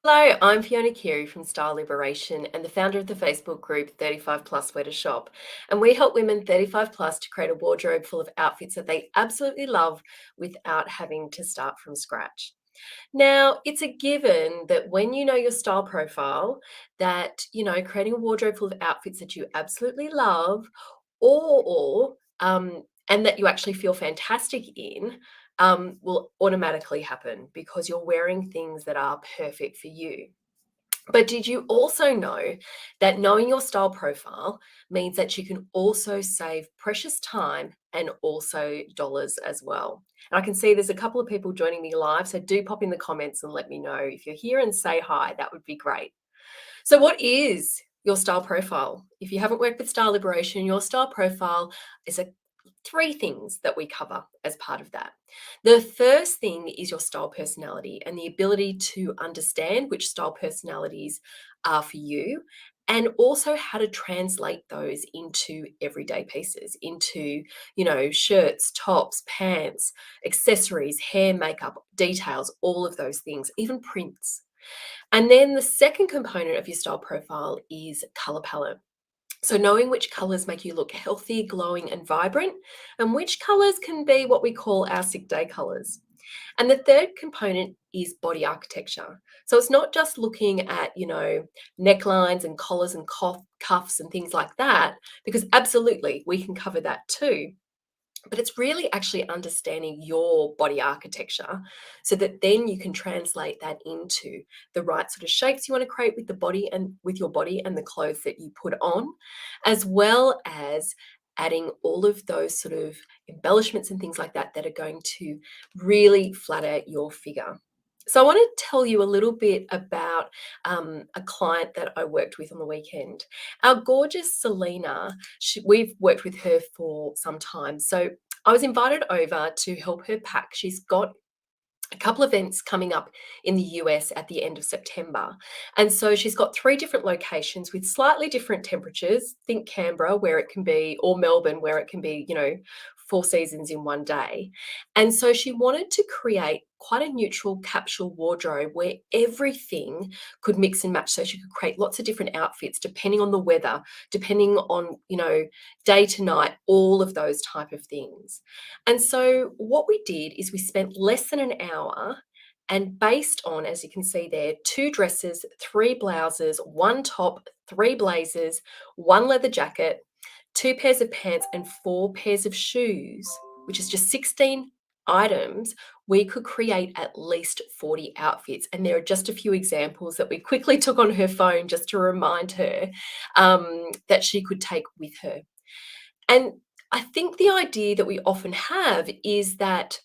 Hello, I'm Fiona Keary from Style Liberation and the founder of the Facebook group 35 Plus Where to Shop. And we help women 35 plus to create a wardrobe full of outfits that they absolutely love without having to start from scratch. Now, it's a given that when you know your style profile, that, creating a wardrobe full of outfits that you absolutely love and that you actually feel fantastic in will automatically happen because you're wearing things that are perfect for you. But did you also know that knowing your style profile means that you can also save precious time and also dollars as well? And I can see there's a couple of people joining me live, so do pop in the comments and let me know if you're here and say hi. That would be great. So, what is your style profile? If you haven't worked with Style Liberation, your style profile is a three things that we cover as part of that. The first thing is your style personality and the ability to understand which style personalities are for you, and also how to translate those into everyday pieces, into, shirts, tops, pants, accessories, hair, makeup, details, all of those things, even prints. And then the second component of your style profile is color palette. So, knowing which colors make you look healthy, glowing, and vibrant, and which colors can be what we call our sick day colors. And the third component is body architecture. So, it's not just looking at, necklines and collars and cuffs and things like that, because absolutely we can cover that too. But it's really actually understanding your body architecture so that then you can translate that into the right sort of shapes you want to create with the body and with your body and the clothes that you put on, as well as adding all of those sort of embellishments and things like that that are going to really flatter your figure. So, I want to tell you a little bit about a client that I worked with on the weekend. Our gorgeous Selena, we've worked with her for some time. So, I was invited over to help her pack. She's got a couple of events coming up in the US at the end of September. And so she's got three different locations with slightly different temperatures. Think Canberra, where it can be, or Melbourne, where it can be, four seasons in one day. And so she wanted to create quite a neutral capsule wardrobe where everything could mix and match. So she could create lots of different outfits depending on the weather, depending on, day to night, all of those type of things. And so what we did is we spent less than an hour, and based on, as you can see there, two dresses, three blouses, one top, three blazers, one leather jacket, two pairs of pants, and four pairs of shoes, which is just 16 items, we could create at least 40 outfits. And there are just a few examples that we quickly took on her phone just to remind her that she could take with her. And I think the idea that we often have is that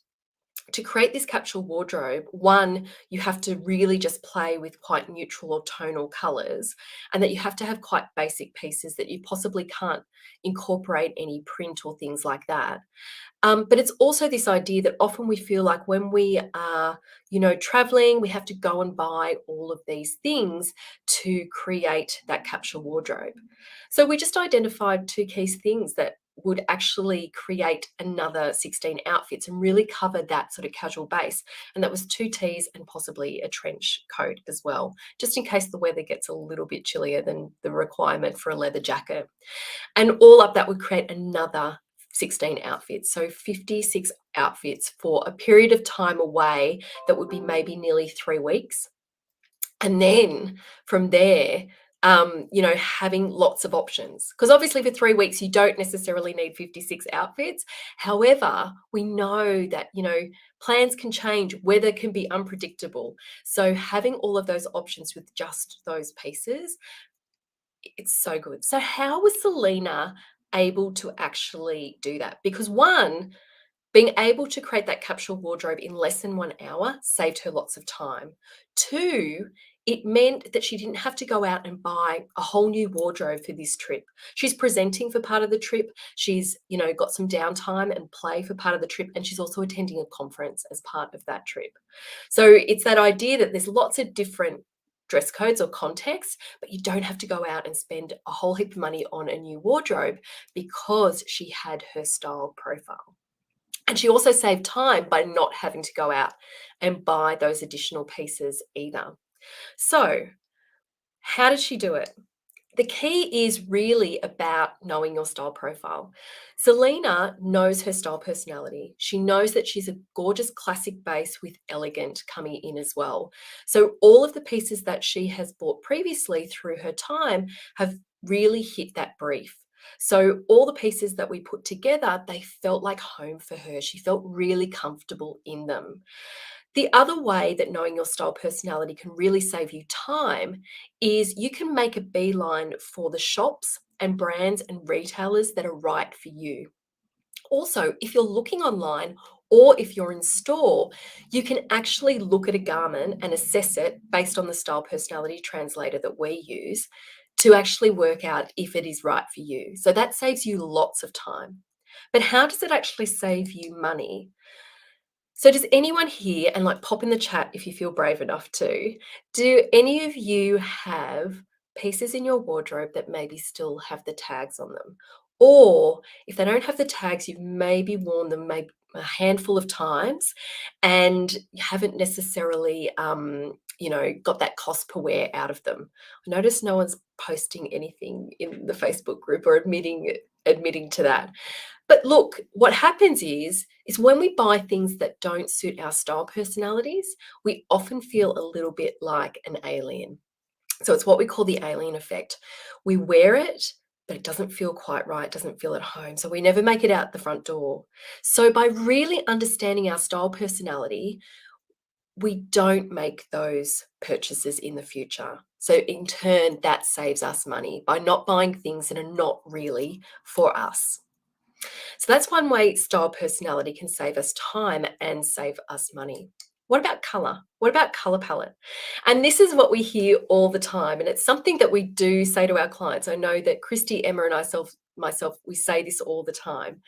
to create this capsule wardrobe, one, you have to really just play with quite neutral or tonal colors, and that you have to have quite basic pieces that you possibly can't incorporate any print or things like that. But it's also this idea that often we feel like when we are, traveling, we have to go and buy all of these things to create that capsule wardrobe. So we just identified two key things that would actually create another 16 outfits and really cover that sort of casual base. And that was two tees and possibly a trench coat as well, just in case the weather gets a little bit chillier than the requirement for a leather jacket. And all up, that would create another 16 outfits. So 56 outfits for a period of time away that would be maybe nearly 3 weeks. And then from there, having lots of options. Because obviously for 3 weeks, you don't necessarily need 56 outfits. However, we know that, plans can change, weather can be unpredictable. So having all of those options with just those pieces, it's so good. So how was Selena able to actually do that? Because one, being able to create that capsule wardrobe in less than 1 hour saved her lots of time. Two, it meant that she didn't have to go out and buy a whole new wardrobe for this trip. She's presenting for part of the trip. She's, got some downtime and play for part of the trip. And she's also attending a conference as part of that trip. So it's that idea that there's lots of different dress codes or contexts, but you don't have to go out and spend a whole heap of money on a new wardrobe because she had her style profile. And she also saved time by not having to go out and buy those additional pieces either. So, how did she do it? The key is really about knowing your style profile. Selena knows her style personality. She knows that she's a gorgeous classic base with elegant coming in as well. So all of the pieces that she has bought previously through her time have really hit that brief. So all the pieces that we put together, they felt like home for her. She felt really comfortable in them. The other way that knowing your style personality can really save you time is you can make a beeline for the shops and brands and retailers that are right for you. Also, if you're looking online or if you're in store, you can actually look at a garment and assess it based on the style personality translator that we use to actually work out if it is right for you. So that saves you lots of time. But how does it actually save you money? So does anyone here, and like pop in the chat if you feel brave enough to, do any of you have pieces in your wardrobe that maybe still have the tags on them? Or if they don't have the tags, you've maybe worn them maybe a handful of times and you haven't necessarily got that cost per wear out of them. I notice no one's posting anything in the Facebook group or admitting to that. But look, what happens is when we buy things that don't suit our style personalities, we often feel a little bit like an alien. So it's what we call the alien effect. We wear it, but it doesn't feel quite right, doesn't feel at home. So we never make it out the front door. So by really understanding our style personality, we don't make those purchases in the future. So in turn, that saves us money by not buying things that are not really for us. So that's one way style personality can save us time and save us money. What about color? What about color palette? And this is what we hear all the time. And it's something that we do say to our clients. I know that Christy, Emma, and myself, we say this all the time.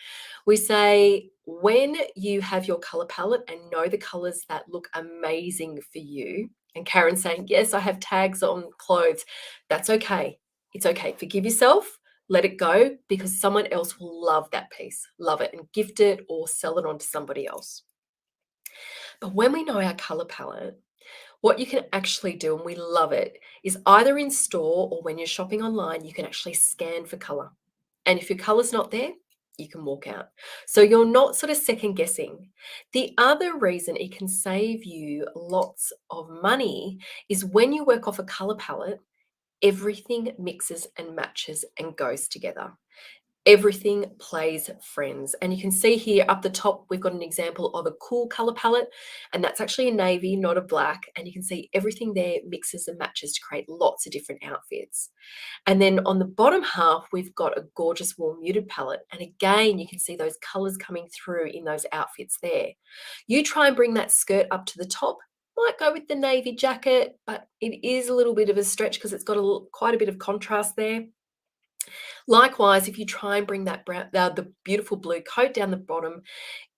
We say, when you have your color palette and know the colors that look amazing for you, and Karen's saying, yes, I have tags on clothes, that's okay. It's okay. Forgive yourself, let it go, because someone else will love that piece, love it, and gift it or sell it on to somebody else. But when we know our color palette, what you can actually do, and we love it, is either in store or when you're shopping online, you can actually scan for color. And if your color's not there, you can walk out. So you're not sort of second guessing. The other reason it can save you lots of money is when you work off a color palette, everything mixes and matches and goes together. Everything plays friends. And you can see here up the top, we've got an example of a cool color palette, and that's actually a navy, not a black. And you can see everything there mixes and matches to create lots of different outfits. And then on the bottom half, we've got a gorgeous warm muted palette. And again, you can see those colors coming through in those outfits there. You try and bring that skirt up to the top, might go with the navy jacket, but it is a little bit of a stretch because it's got quite a bit of contrast there. Likewise, if you try and bring that the beautiful blue coat down the bottom,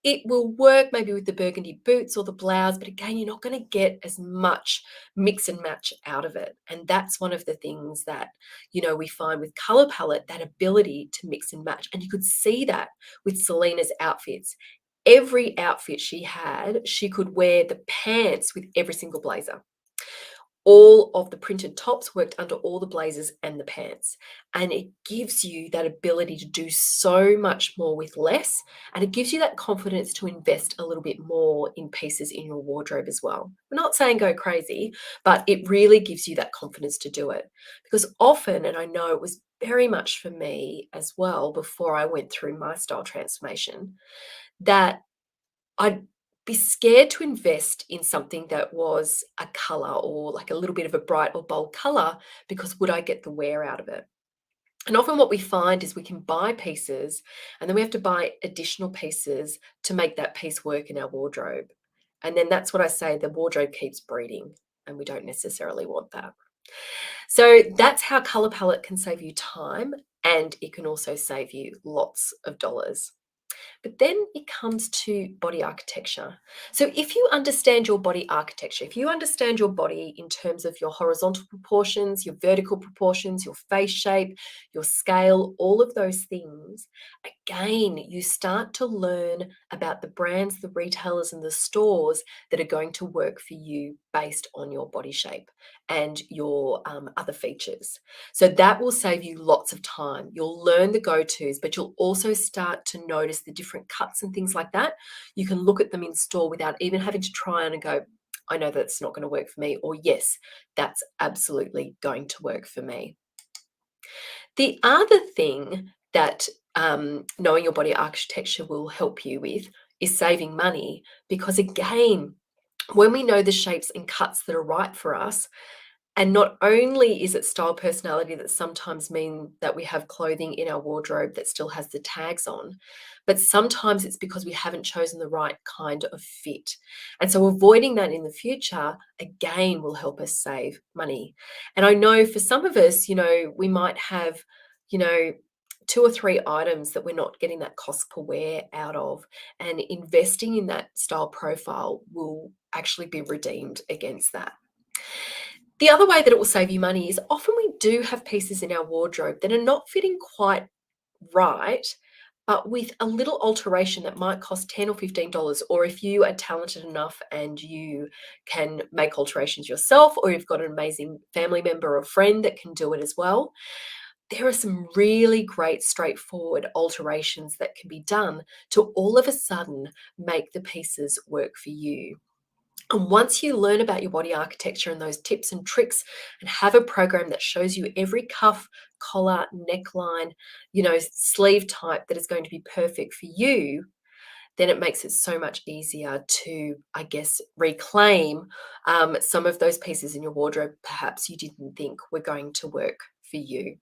it will work maybe with the burgundy boots or the blouse, but again, you're not going to get as much mix and match out of it. And that's one of the things that, we find with color palette, that ability to mix and match. And you could see that with Selena's outfits. Every outfit she had, she could wear the pants with every single blazer. All of the printed tops worked under all the blazers and the pants. And it gives you that ability to do so much more with less. And it gives you that confidence to invest a little bit more in pieces in your wardrobe as well. We're not saying go crazy, but it really gives you that confidence to do it. Because often, and I know it was very much for me as well before I went through my style transformation, that I'd be scared to invest in something that was a color or like a little bit of a bright or bold color because would I get the wear out of it? And often what we find is we can buy pieces and then we have to buy additional pieces to make that piece work in our wardrobe. And then that's what I say, the wardrobe keeps breeding, and we don't necessarily want that. So that's how color palette can save you time, and it can also save you lots of dollars. But then it comes to body architecture. So if you understand your body architecture, if you understand your body in terms of your horizontal proportions, your vertical proportions, your face shape, your scale, all of those things, again, you start to learn about the brands, the retailers, and the stores that are going to work for you based on your body shape and your other features. So that will save you lots of time. You'll learn the go-tos, but you'll also start to notice the different cuts and things like that. You can look at them in store without even having to try on and go, I know that's not going to work for me, or yes, that's absolutely going to work for me. The other thing that knowing your body architecture will help you with is saving money, because again, when we know the shapes and cuts that are right for us, and not only is it style personality that sometimes mean that we have clothing in our wardrobe that still has the tags on, but sometimes it's because we haven't chosen the right kind of fit. And so avoiding that in the future, again, will help us save money. And I know for some of us, we might have, you know, 2 or 3 items that we're not getting that cost per wear out of, and investing in that style profile will actually be redeemed against that. The other way that it will save you money is often we do have pieces in our wardrobe that are not fitting quite right, but with a little alteration that might cost $10 or $15. Or if you are talented enough and you can make alterations yourself, or you've got an amazing family member or friend that can do it as well, there are some really great straightforward alterations that can be done to all of a sudden make the pieces work for you. And once you learn about your body architecture and those tips and tricks, and have a program that shows you every cuff, collar, neckline, sleeve type that is going to be perfect for you, then it makes it so much easier to, I guess, reclaim some of those pieces in your wardrobe perhaps you didn't think were going to work for you.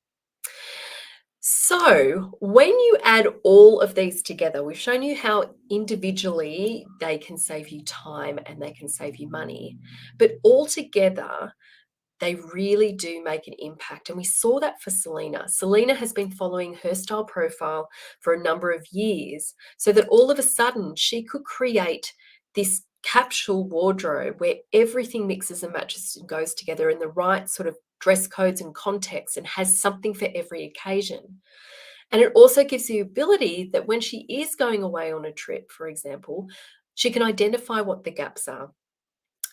So when you add all of these together, we've shown you how individually they can save you time and they can save you money, but all together, they really do make an impact. And we saw that for Selena. Selena has been following her style profile for a number of years, so that all of a sudden she could create this capsule wardrobe where everything mixes and matches and goes together in the right sort of dress codes and context, and has something for every occasion. And it also gives the ability that when she is going away on a trip, for example, she can identify what the gaps are.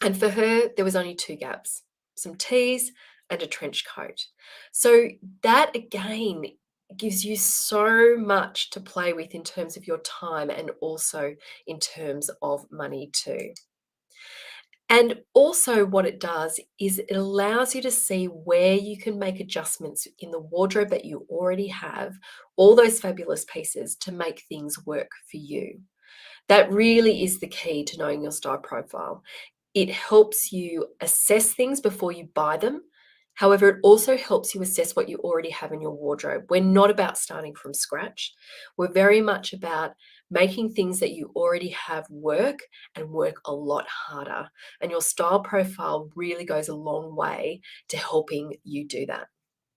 And for her, there was only 2 gaps, some tees and a trench coat. So that again gives you so much to play with in terms of your time, and also in terms of money too. And also what it does is it allows you to see where you can make adjustments in the wardrobe that you already have, all those fabulous pieces, to make things work for you. That really is the key to knowing your style profile. It helps you assess things before you buy them. However, it also helps you assess what you already have in your wardrobe. We're not about starting from scratch. We're very much about making things that you already have work, and work a lot harder. And your style profile really goes a long way to helping you do that.